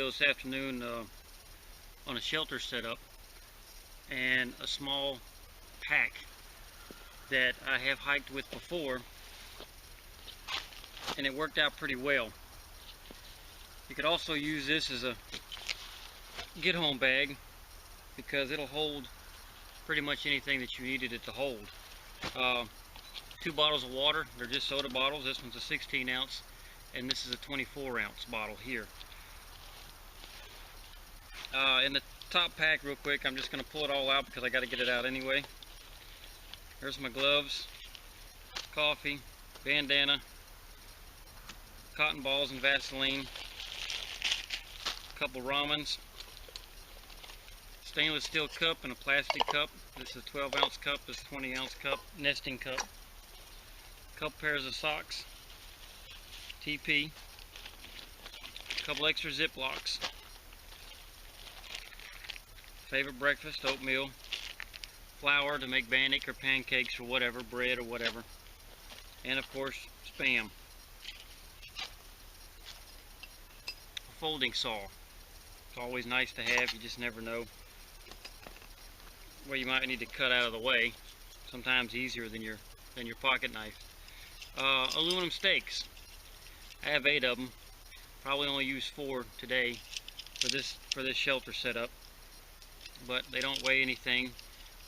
video this afternoon on a shelter setup and a small pack that I have hiked with before, and it worked out pretty well. You could also use this as a get home bag because it'll hold pretty much anything that you needed it to hold. 2 bottles of water, they're just soda bottles. This one's a 16 ounce and this is a 24 ounce bottle here. In the top pack, real quick, I'm just going to pull it all out because I got to get it out anyway. Here's my gloves, coffee, bandana, cotton balls and Vaseline, a couple ramens, stainless steel cup and a plastic cup. This is a 12 ounce cup, this is a 20 ounce cup, nesting cup, a couple pairs of socks, TP, a couple extra Ziplocs, favorite breakfast, oatmeal, flour to make bannock or pancakes or whatever, bread or whatever, and of course Spam. A folding saw. It's always nice to have, you just never know where you might need to cut out of the way. Sometimes easier than your pocket knife. Aluminum stakes. I have 8 of them. Probably only use 4 today for this shelter setup, but they don't weigh anything.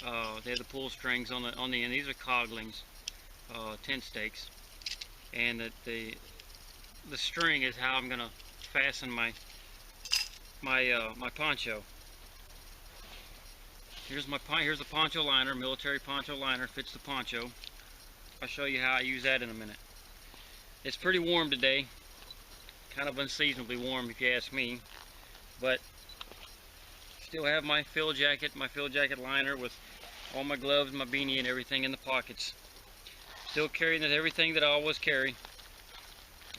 They have the pull strings on the end. These are coglings, tent stakes, and the string is how I'm gonna fasten my poncho. Here's the poncho liner, military poncho liner, fits the poncho. I'll show you how I use that in a minute. It's pretty warm today, kind of unseasonably warm if you ask me, but still have my field jacket liner with all my gloves, my beanie and everything in the pockets. Still carrying everything that I always carry.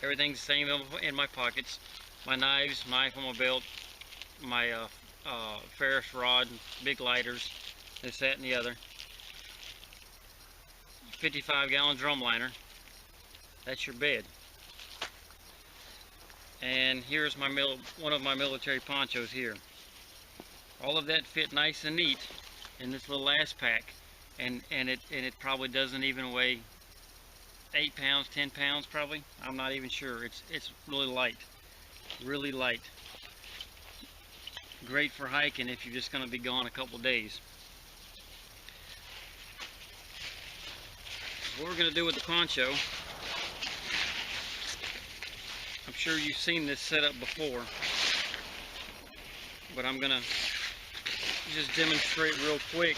Everything's the same in my pockets. My knife on my belt, my ferris rod, big lighters, this, that, and the other. 55-gallon drum liner. That's your bed. And here's one of my military ponchos here. All of that fit nice and neat in this little ass pack, and it probably doesn't even weigh 8 pounds, 10 pounds probably. I'm not even sure. It's really light, really light. Great for hiking if you're just going to be gone a couple days. What we're going to do with the poncho, I'm sure you've seen this setup before, but I'm going to just demonstrate real quick.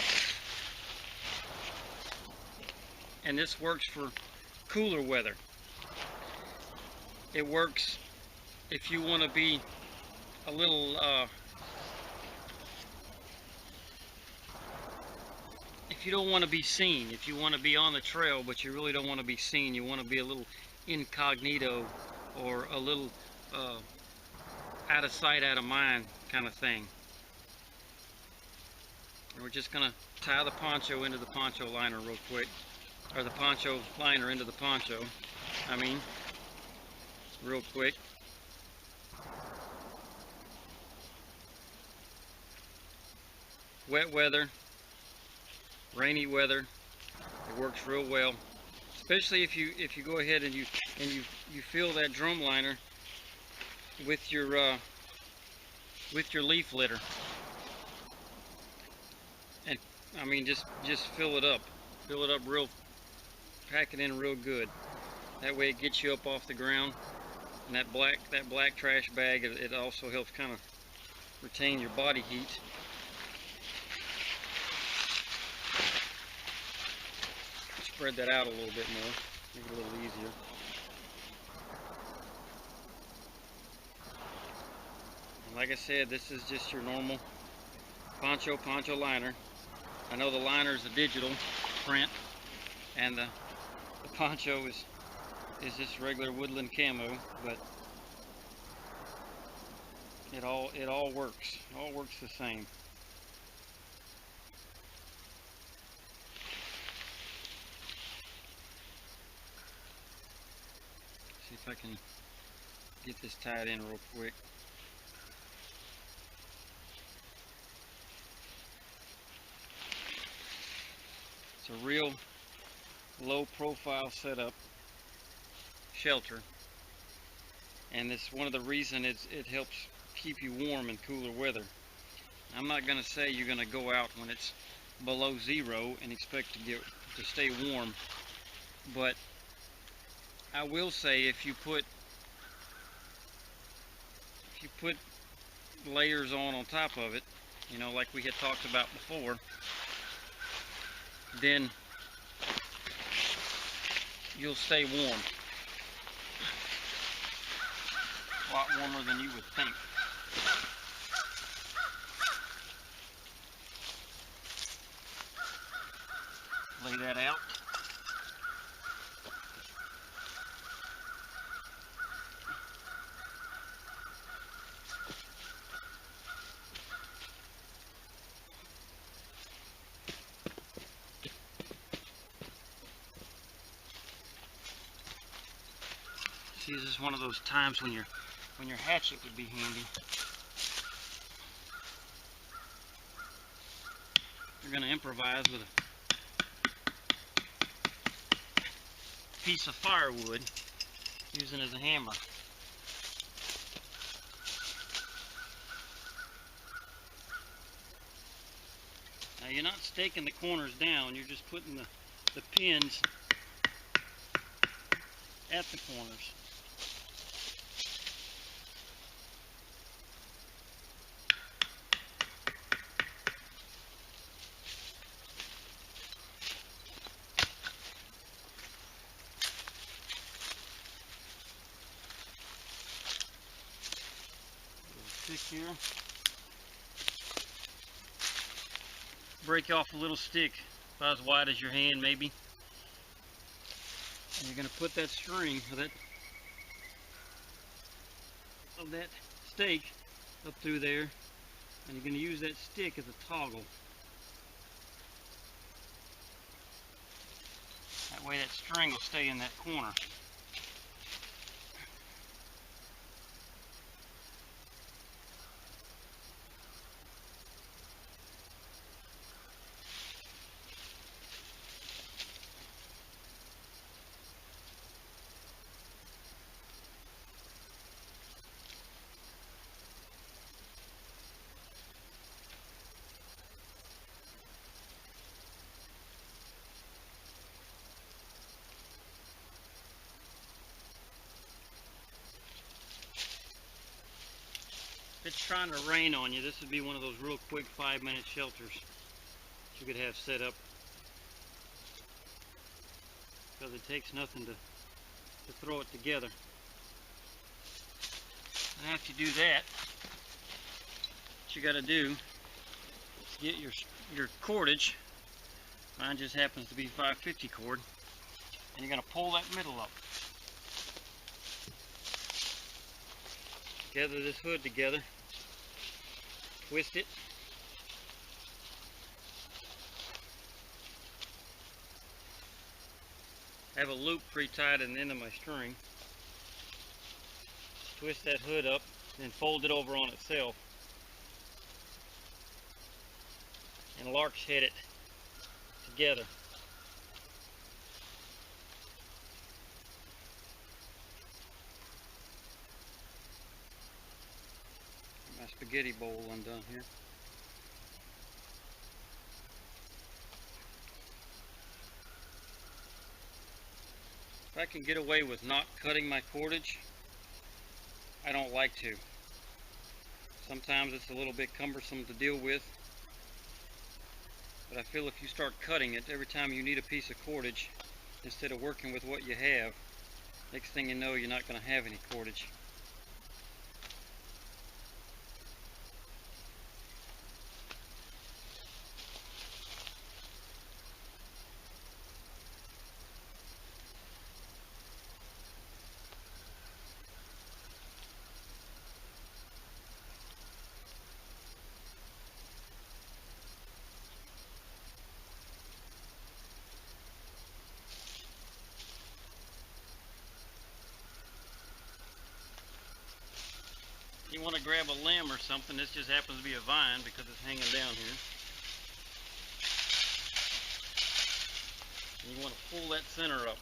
And this works for cooler weather. It works if you want to be a little if you don't want to be seen, if you want to be on the trail but you really don't want to be seen, you want to be a little incognito or a little out of sight, out of mind kind of thing. And we're just going to tie the poncho into the poncho liner real quick, or the poncho liner into the poncho, real quick. Wet weather, rainy weather, it works real well, especially if you go ahead and you fill that drum liner with your leaf litter, and just fill it up real, pack it in real good. That way it gets you up off the ground, and that black trash bag, it also helps kind of retain your body heat. Spread that out a little bit more, make it a little easier. And like I said, this is just your normal poncho liner. I know the liner is a digital print, and the poncho is just regular woodland camo, but it all works. It all works the same. See if I can get this tied in real quick. It's a real low profile setup shelter, and it's one of the reasons it helps keep you warm in cooler weather. I'm not going to say you're going to go out when it's below zero and expect to stay warm, but I will say if you put layers on top of it, you know, like we had talked about before, then you'll stay warm. A lot warmer than you would think. Lay that out. See, this is one of those times when your hatchet would be handy. You're going to improvise with a piece of firewood, using it as a hammer. Now you're not staking the corners down, you're just putting the pins at the corners. Here, break off a little stick about as wide as your hand maybe, and you're going to put that string of that stake up through there, and you're going to use that stick as a toggle. That way that string will stay in that corner. If it's trying to rain on you, this would be one of those real quick 5-minute shelters you could have set up, because it takes nothing to throw it together. And after you do that, what you got to do is get your cordage. Mine just happens to be 550 cord, and you're going to pull that middle up. Gather this hood together, twist it, have a loop pre-tied at the end of my string, twist that hood up, then fold it over on itself, and lark's head it together. My spaghetti bowl undone here. If I can get away with not cutting my cordage, I don't like to. Sometimes it's a little bit cumbersome to deal with, but I feel if you start cutting it every time you need a piece of cordage, instead of working with what you have, next thing you know, you're not going to have any cordage. You want to grab a limb or something, this just happens to be a vine because it's hanging down here. want to pull that center up.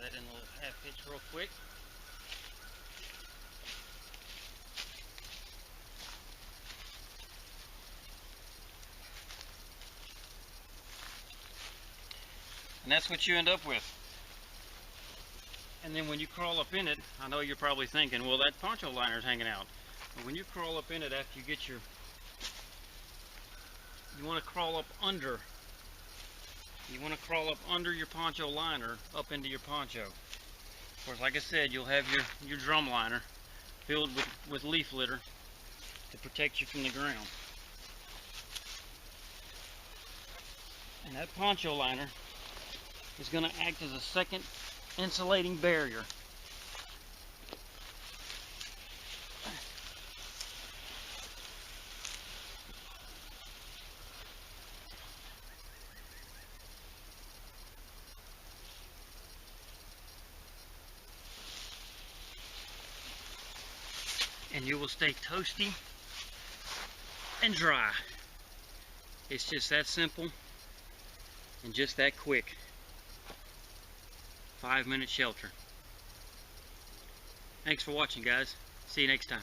That in a little half hitch real quick. And that's what you end up with. And then when you crawl up in it, I know you're probably thinking, well, that poncho liner is hanging out. But when you crawl up in it after you get your, you want to crawl up under. You want to crawl up under your poncho liner, up into your poncho. Of course, like I said, you'll have your drum liner filled with leaf litter to protect you from the ground. And that poncho liner is going to act as a second insulating barrier. And you will stay toasty and dry. It's just that simple and just that quick. 5-minute shelter. Thanks for watching, guys. See you next time.